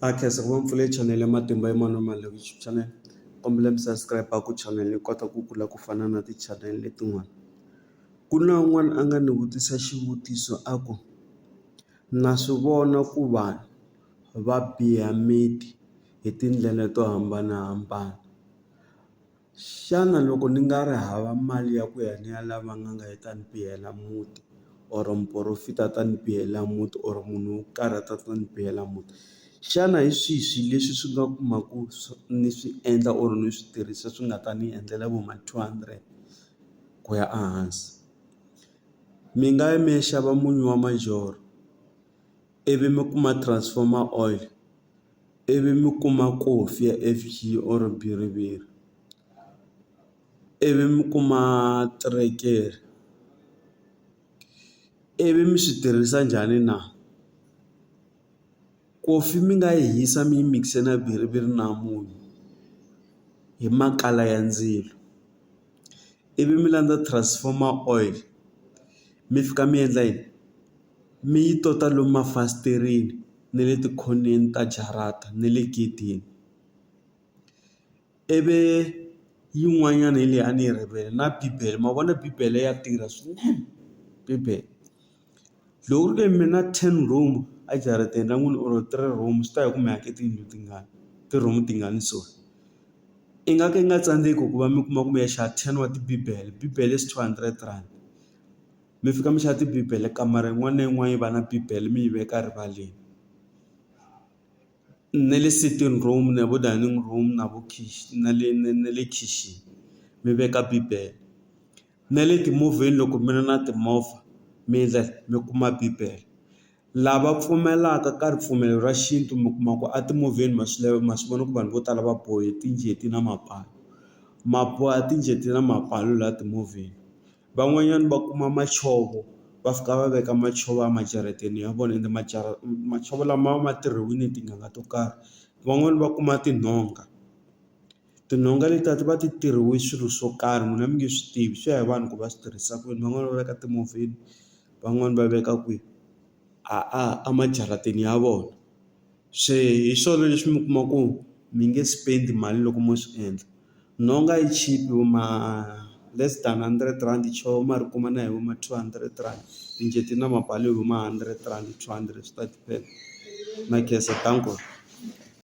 Khensa ku va mpfule channel ya Matimba ya Mano Mali YouTube channel. Kombela mi subscribe ku channel yi kota ku kula ku fana na ti-channel letin'wana. Ku na un'wana a nga ni vutisa xivutiso a ku, na swi vona ku vanhu va biha miti hi tindlela to hambanahambana. Xana loko ni nga ri hava mali ya ku ya ni ya lava n'anga yi ta ni bihela muti, or muporofita ta ni bihela muti, or munhu wo karhi a ta ni bihela muti, xana hi swihi swilo leswi swi nga kumaku ni swi endla or ni swi tirhisa swi nga ta ni endlela vo ma 200 ku ya ehansi? Mi nga ya mi ya xava munyu wa majoro, ivi mi kuma transformer oil, ivi mi kuma coffee ya F_G or bhiriviri, ivi mi kuma terekere, ivi mi swi tirhisa njhani na? Coffee mi nga yi hisa mi yi mix-e na bhiriviri na munyu hi makala ya ndzilo, ivi mi landza transformer oil, mi fika mi endla yini? Mi yi tota lomu mafasiterini na le tikhoneni ta jarata na le gedeni. Ivi yin'wanyana hi leyi a ni yi rivele na bibele, ma vona bibele ya tirha swinene bibele. Loko ku ri ke mi na 10 room a jarateni ra n'wina or 3 room, swi ta hi ku mi ake tiyindlu tingani, ti-room tingani sorry. I nga ka yi nga tsandzeki ku va mi kuma ku mi ya xava 10 wa tibibele, bibele is 200 rand. Mi fika mi xava tibibele kamara yin'wana na yin'wana yi va na bibele mi yi veka rivaleni. Na le sitting room na vo dining room na vo na le khixini mi veka bibele. Na le timovheni loko mi ri na timovha mi mi kuma bibele. Lava pfumelaka ka ripfumelo ra xintu mi kuma ku a timovheni ma swi vona ku vanhu vo tala va bohe tinjeti na mapalu. Ma boha tinjeti na mapalu laha timovheni. Van'wanyana va kuma machovo, va fika va veka machovo emajarateni ya vona, ende machovo lama ma tirhiwile tin'anga to karhi. Van'wani va kuma tinhonga. Tinhonga letiya ti va ti tirhiwe swilo swo karhi n'wina mi nge swi tivi, swi ya hi vanhu ku va swi tirhisa ku yini. Van'wani va veka timovheni, van'wani va veka kwihi? Emajarateni ya vona. Se hi swona leswi mi kuma ku mi nge spend mali loko mo swi endla. Nhonga yi chipe less than 100 rand, chovo ma ri kuma na hi vo ma 200 rand, tinjeti na mapalu hi vo ma 100 rand 200 swi ta depend. Na khensa danko.